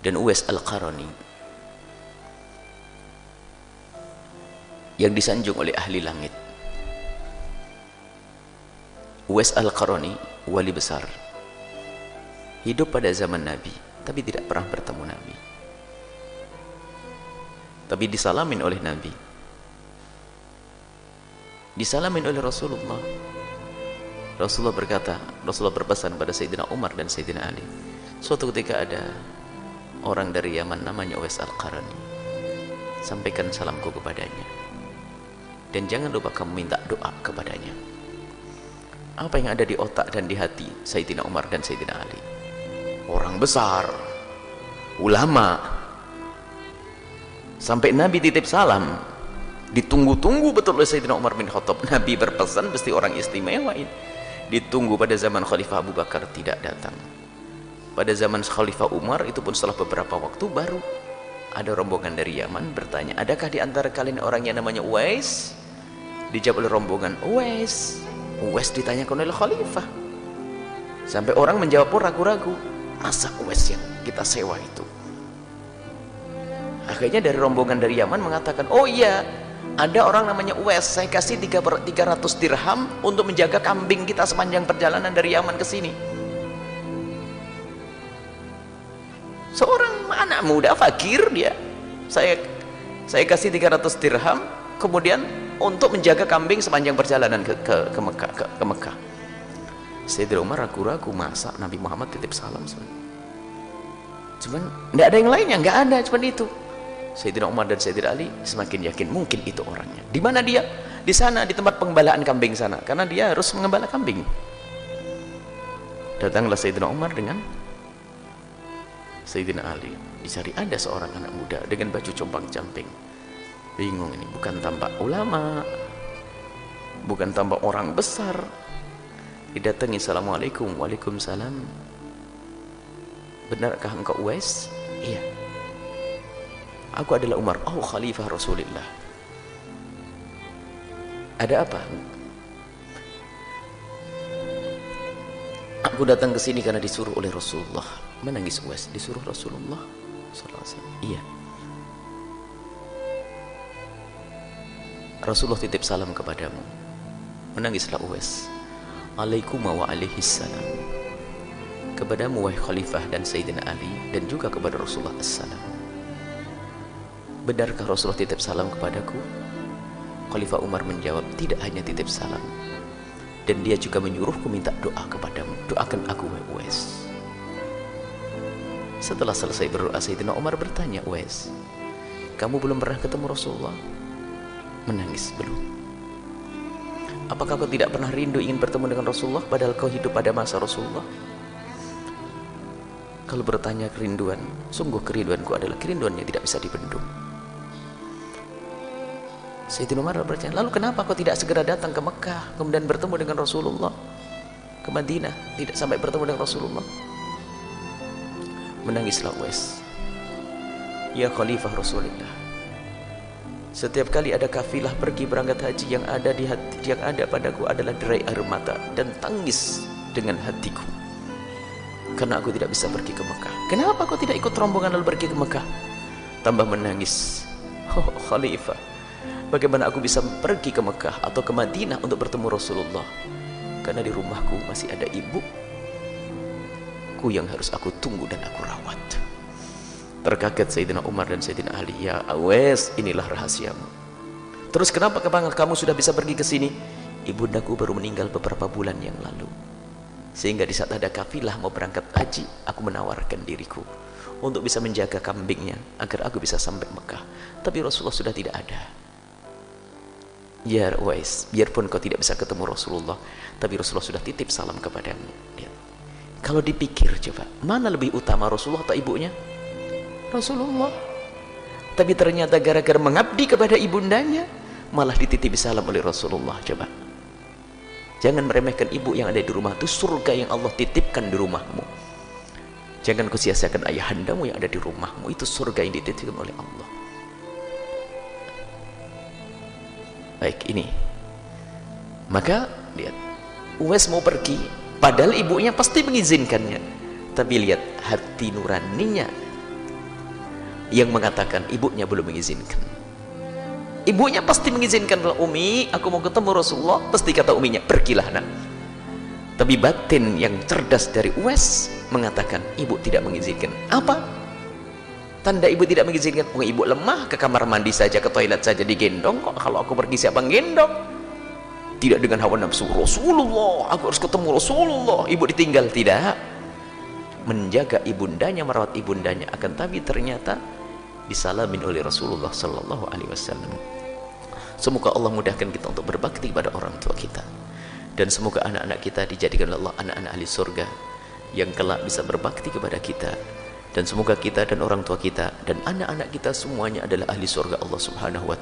dan Uwais Al-Qarani yang disanjung oleh ahli langit. Uwais Al-Qarani wali besar, hidup pada zaman Nabi tapi tidak pernah bertemu Nabi, tapi disalamin oleh Nabi, disalamin oleh Rasulullah. Rasulullah berkata, Rasulullah berpesan pada Sayyidina Umar dan Sayyidina Ali, suatu ketika ada orang dari Yaman namanya Uwais Al-Qarani, sampaikan salamku kepadanya dan jangan lupa kamu minta doa kepadanya. Apa yang ada di otak dan di hati Sayyidina Umar dan Sayyidina Ali? Orang besar, ulama, sampai Nabi titip salam, ditunggu-tunggu betul oleh Sayyidina Umar bin Khattab. Nabi berpesan mesti orang istimewa ini. Ditunggu pada zaman Khalifah Abu Bakar tidak datang. Pada zaman Khalifah Umar itu pun setelah beberapa waktu baru ada rombongan dari Yaman bertanya, adakah di antara kalian orang yang namanya Uwais? Dijawab oleh rombongan, Uwais. Uwais ditanyakan oleh Khalifah. Sampai orang menjawab pun ragu-ragu, masa Uwais yang kita sewa itu? Akhirnya dari rombongan dari Yaman mengatakan, oh iya, ada orang namanya Uwais, saya kasih 300 dirham untuk menjaga kambing kita sepanjang perjalanan dari Yaman ke sini. Seorang anak muda fakir dia, saya kasih 300 dirham kemudian untuk menjaga kambing sepanjang perjalanan ke Mekah. Sayyidina Umar ragu-ragu, masa Nabi Muhammad titip salam? Cuman tidak ada yang lainnya, nggak ada, cuman itu. Sayyidina Umar dan Sayyidina Ali semakin yakin mungkin itu orangnya. Di mana dia? Di sana, di tempat penggembalaan kambing sana, karena dia harus mengembala kambing. Datanglah Sayyidina Umar dengan Sayyidina Ali, dicari ada seorang anak muda dengan baju compang-camping. Bingung ini, bukan tampak ulama, bukan tampak orang besar. Didatangi, assalamualaikum. Waalaikumsalam. Benarkah engkau Uwais? Iya. Aku adalah Umar. Oh, Khalifah Rasulullah. Ada apa? Aku datang ke sini karena disuruh oleh Rasulullah. Menangis Uwais, disuruh Rasulullah sallallahu alaihi wasallam. Iya. Rasulullah titip salam kepadamu. Menangislah Uwais. Alaikum wa alaihissalam. Kepadamu wahai Khalifah dan Sayyidina Ali, dan juga kepada Rasulullah assalam. Benarkah Rasulullah titip salam kepadaku? Khalifah Umar menjawab, tidak hanya titip salam, dan dia juga menyuruhku minta doa kepadamu. Doakan aku wahai Uwais. Setelah selesai berdoa, Sayyidina Umar bertanya, Uwais, kamu belum pernah ketemu Rasulullah? Menangis, belum. Apakah kau tidak pernah rindu ingin bertemu dengan Rasulullah padahal kau hidup pada masa Rasulullah? Kalau bertanya kerinduan, sungguh kerinduanku adalah kerinduan yang tidak bisa dibendung. Sayyidina Umar bertanya, lalu kenapa kau tidak segera datang ke Mekah kemudian bertemu dengan Rasulullah, ke Madinah, tidak sampai bertemu dengan Rasulullah? Menangislah Uwais. Ya Khalifah Rasulullah, setiap kali ada kafilah pergi berangkat haji, yang ada di hati, yang ada padaku adalah derai air mata dan tangis dengan hatiku karena aku tidak bisa pergi ke Mekah. Kenapa kau tidak ikut rombongan lalu pergi ke Mekah? Tambah menangis. Oh Khalifah, bagaimana aku bisa pergi ke Mekah atau ke Madinah untuk bertemu Rasulullah? Karena di rumahku masih ada ibuku yang harus aku tunggu dan aku rawat. Terkaget Sayyidina Umar dan Sayyidina Ali. Ya Uwais, inilah rahasiamu. Terus kenapa kamu sudah bisa pergi ke sini? Ibundaku baru meninggal beberapa bulan yang lalu, sehingga di saat ada kafilah mau berangkat haji, aku menawarkan diriku untuk bisa menjaga kambingnya agar aku bisa sampai Mekah. Tapi Rasulullah sudah tidak ada. Ya Uwais, biarpun kau tidak bisa ketemu Rasulullah, tapi Rasulullah sudah titip salam kepadamu. Lihat. Kalau dipikir coba, mana lebih utama, Rasulullah atau ibunya? Rasulullah. Tapi ternyata gara-gara mengabdi kepada ibundanya malah dititipi salam oleh Rasulullah. Coba, jangan meremehkan ibu yang ada di rumah. Itu surga yang Allah titipkan di rumahmu. Jangan kau sia-siakan ayahandamu yang ada di rumahmu. Itu surga yang dititipkan oleh Allah. Baik, ini maka lihat, Uwais mau pergi padahal ibunya pasti mengizinkannya, tapi lihat hati nuraninya yang mengatakan ibunya belum mengizinkan. Ibunya pasti mengizinkan. Umi, aku mau ketemu Rasulullah. Pasti kata uminya, pergilah nak. Tapi batin yang cerdas dari Uwais mengatakan ibu tidak mengizinkan. Apa tanda ibu tidak mengizinkan? Oh, ibu lemah, ke kamar mandi saja, ke toilet saja digendong kok. Kalau aku pergi siapa gendong? Tidak dengan hawa nafsu. Rasulullah, aku harus ketemu Rasulullah. Ibu ditinggal, tidak. Menjaga ibundanya, merawat ibundanya. Akan tapi ternyata disalamin oleh Rasulullah Sallallahu Alaihi Wasallam. Semoga Allah mudahkan kita untuk berbakti pada orang tua kita, dan semoga anak-anak kita dijadikan Allah anak-anak ahli surga yang kelak bisa berbakti kepada kita, dan semoga kita dan orang tua kita dan anak-anak kita semuanya adalah ahli surga Allah Subhanahu wa Ta'ala.